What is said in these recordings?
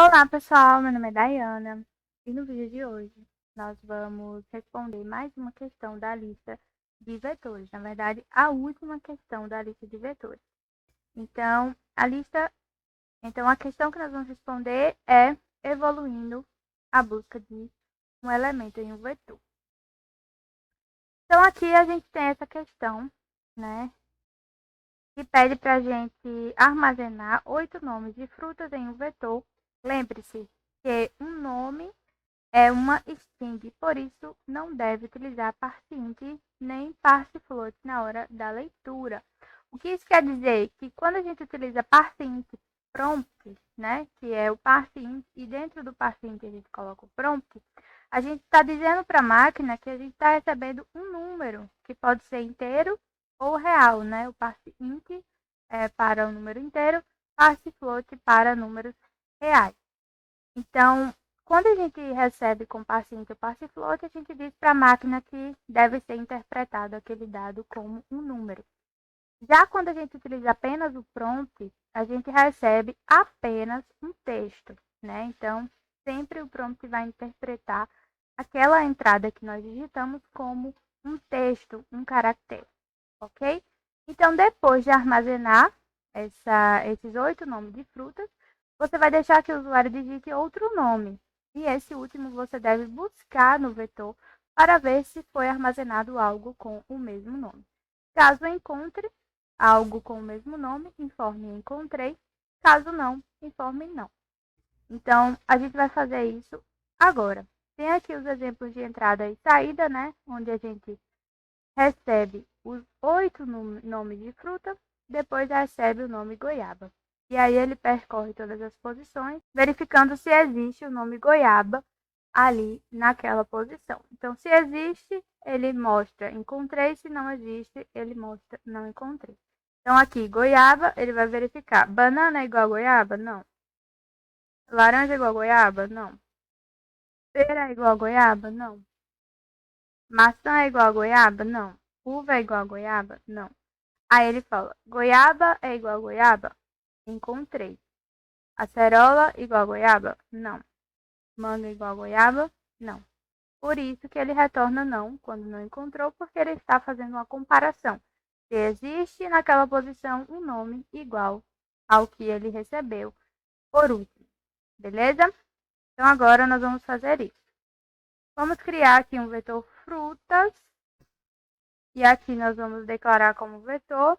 Olá pessoal, meu nome é Dayana e no vídeo de hoje nós vamos responder mais uma questão da lista de vetores, na verdade a última questão da lista de vetores. Então a questão que nós vamos responder é evoluindo a busca de um elemento em um vetor. Então aqui a gente tem essa questão, né, que pede para a gente armazenar 8 nomes de frutas em um vetor. Lembre-se que um nome é uma string, por isso não deve utilizar parseInt nem parsefloat na hora da leitura. O que isso quer dizer? Que quando a gente utiliza parseInt prompt, né, que é o parseInt, e dentro do parseInt a gente coloca o prompt, a gente está dizendo para a máquina que a gente está recebendo um número, que pode ser inteiro ou real, né? O parseInt é para o número inteiro, parsefloat para números reais. Então, quando a gente recebe com parseInt ou parsefloat, a gente diz para a máquina que deve ser interpretado aquele dado como um número. Já quando a gente utiliza apenas o prompt, a gente recebe apenas um texto, né? Então, sempre o prompt vai interpretar aquela entrada que nós digitamos como um texto, um caractere, ok? Então, depois de armazenar esses 8 nomes de frutas, você vai deixar que o usuário digite outro nome. E esse último você deve buscar no vetor para ver se foi armazenado algo com o mesmo nome. Caso encontre algo com o mesmo nome, informe encontrei. Caso não, informe não. Então, a gente vai fazer isso agora. Tem aqui os exemplos de entrada e saída, né? Onde a gente recebe os 8 nomes de fruta, depois recebe o nome goiaba. E aí ele percorre todas as posições, verificando se existe o nome goiaba ali naquela posição. Então, se existe, ele mostra encontrei, se não existe, ele mostra não encontrei. Então, aqui, goiaba, ele vai verificar. Banana é igual a goiaba? Não. Laranja é igual a goiaba? Não. Pera é igual a goiaba? Não. Maçã é igual a goiaba? Não. Uva é igual a goiaba? Não. Aí ele fala, goiaba é igual a goiaba? Encontrei. Acerola igual a goiaba? Não. Manga igual a goiaba? Não. Por isso que ele retorna não quando não encontrou, porque ele está fazendo uma comparação. Se existe naquela posição um nome igual ao que ele recebeu por último. Beleza? Então agora nós vamos fazer isso. Vamos criar aqui um vetor frutas. E aqui nós vamos declarar como vetor.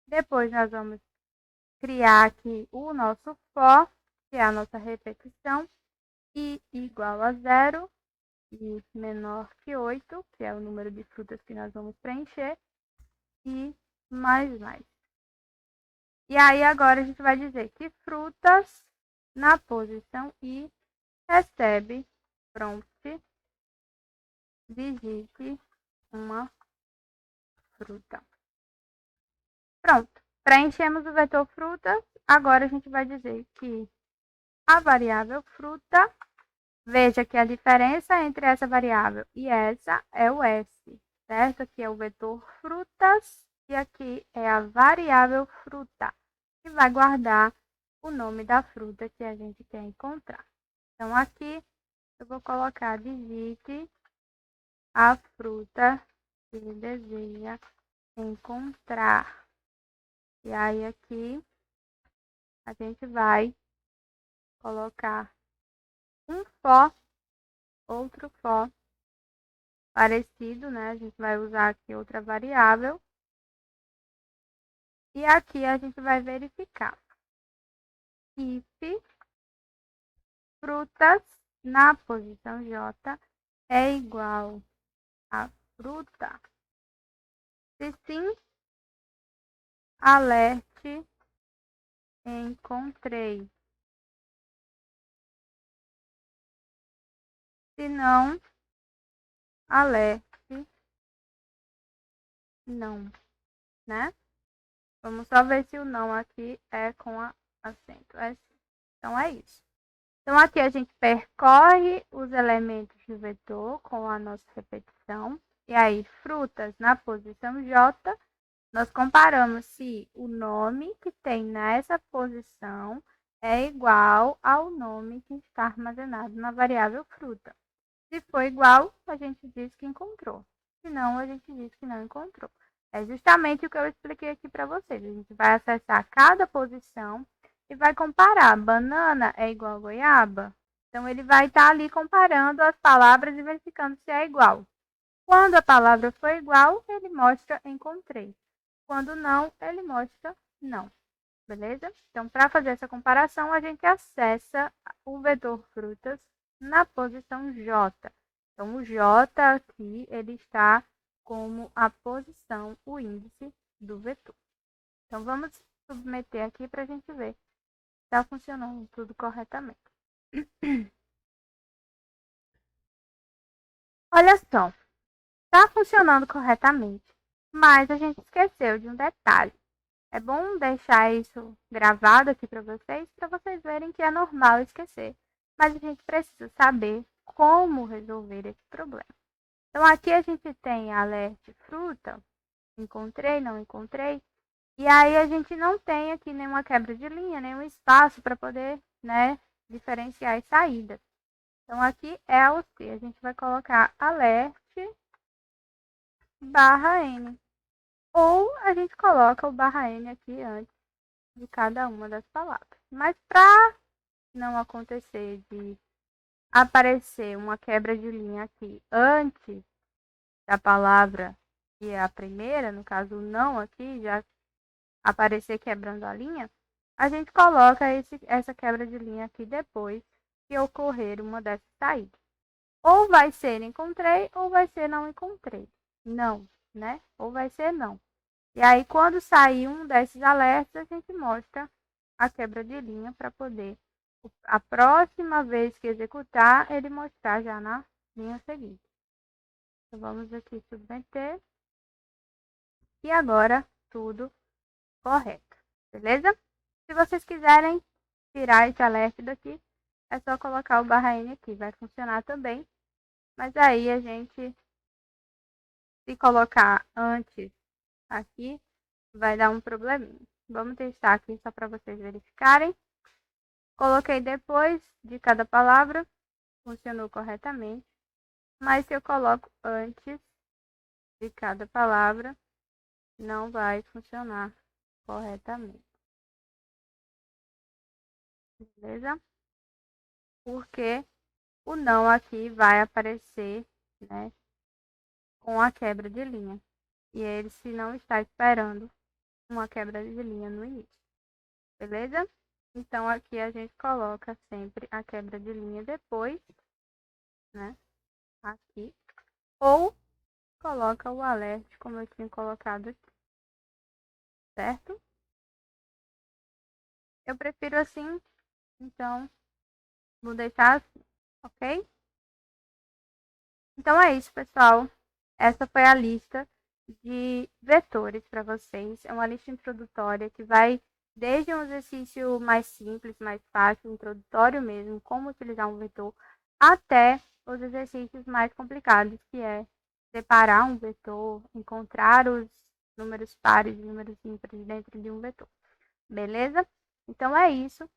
Depois nós vamos criar aqui o nosso for, que é a nossa repetição. I igual a 0 e menor que 8, que é o número de frutas que nós vamos preencher, e mais. E aí agora a gente vai dizer que frutas na posição I recebe prompt, digite uma fruta. Pronto, preenchemos o vetor frutas. Agora a gente vai dizer que a variável fruta, veja que a diferença entre essa variável e essa é o S, certo? Aqui é o vetor frutas e aqui é a variável fruta, que vai guardar o nome da fruta que a gente quer encontrar. Então, aqui eu vou colocar digite a fruta que deseja encontrar. E aí, aqui a gente vai colocar um for, outro for parecido, né? A gente vai usar aqui outra variável. E aqui a gente vai verificar if frutas na posição J é igual a fruta. Se sim, alerte encontrei. Se não, alerte não, né? Vamos só ver se o não aqui é com acento. É sim. Então, é isso. Então, aqui a gente percorre os elementos do vetor com a nossa repetição. E aí, frutas na posição J, nós comparamos se o nome que tem nessa posição é igual ao nome que está armazenado na variável fruta. Se for igual, a gente diz que encontrou. Se não, a gente diz que não encontrou. É justamente o que eu expliquei aqui para vocês. A gente vai acessar cada posição e vai comparar. Banana é igual a goiaba? Então, ele vai estar ali comparando as palavras e verificando se é igual. Quando a palavra for igual, ele mostra encontrei. Quando não, ele mostra não. Beleza? Então, para fazer essa comparação, a gente acessa o vetor frutas na posição J. Então, o J aqui, ele está como a posição, o índice do vetor. Então, vamos submeter aqui para a gente ver se está funcionando tudo corretamente. Olha só, está funcionando corretamente, mas a gente esqueceu de um detalhe. É bom deixar isso gravado aqui para vocês verem que é normal esquecer. Mas a gente precisa saber como resolver esse problema. Então, aqui a gente tem alerte fruta, encontrei, não encontrei. E aí a gente não tem aqui nenhuma quebra de linha, nenhum espaço para poder, né, diferenciar as saídas. Então, aqui é o que a gente vai colocar alerte barra N. Ou a gente coloca o barra N aqui antes de cada uma das palavras. Mas para não acontecer de aparecer uma quebra de linha aqui antes da palavra que é a primeira, no caso o não aqui, já aparecer quebrando a linha, a gente coloca essa quebra de linha aqui depois que ocorrer uma dessas saídas. Ou vai ser encontrei, ou vai ser não encontrei. Não, né? Ou vai ser não. E aí, quando sair um desses alertas, a gente mostra a quebra de linha para poder, a próxima vez que executar, ele mostrar já na linha seguinte. Então, vamos aqui submeter. E agora, tudo correto. Beleza? Se vocês quiserem tirar esse alerta daqui, é só colocar o barra N aqui. Vai funcionar também. Mas aí a gente, se colocar antes aqui, vai dar um probleminha. Vamos testar aqui só para vocês verificarem. Coloquei depois de cada palavra, funcionou corretamente. Mas se eu coloco antes de cada palavra, não vai funcionar corretamente. Beleza? Porque o não aqui vai aparecer, né, com a quebra de linha. E ele se não está esperando uma quebra de linha no início. Beleza? Então, aqui a gente coloca sempre a quebra de linha depois, né? Aqui. Ou coloca o alerta, como eu tinha colocado aqui. Certo? Eu prefiro assim, então vou deixar assim, ok? Então é isso, pessoal. Essa foi a lista de vetores para vocês. É uma lista introdutória que vai desde um exercício mais simples, mais fácil, introdutório mesmo, como utilizar um vetor, até os exercícios mais complicados, que é separar um vetor, encontrar os números pares e números ímpares dentro de um vetor. Beleza? Então é isso.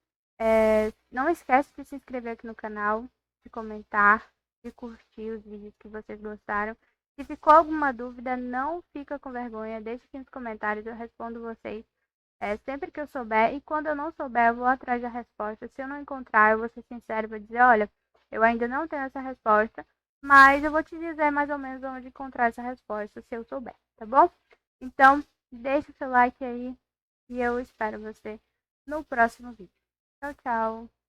Não esquece de se inscrever aqui no canal, de comentar, de curtir os vídeos que vocês gostaram. Se ficou alguma dúvida, não fica com vergonha, deixe aqui nos comentários, eu respondo vocês sempre que eu souber. E quando eu não souber, eu vou atrás da resposta. Se eu não encontrar, eu vou ser sincera e vou dizer, olha, eu ainda não tenho essa resposta, mas eu vou te dizer mais ou menos onde encontrar essa resposta, se eu souber, tá bom? Então, deixa o seu like aí e eu espero você no próximo vídeo. Tchau, tchau!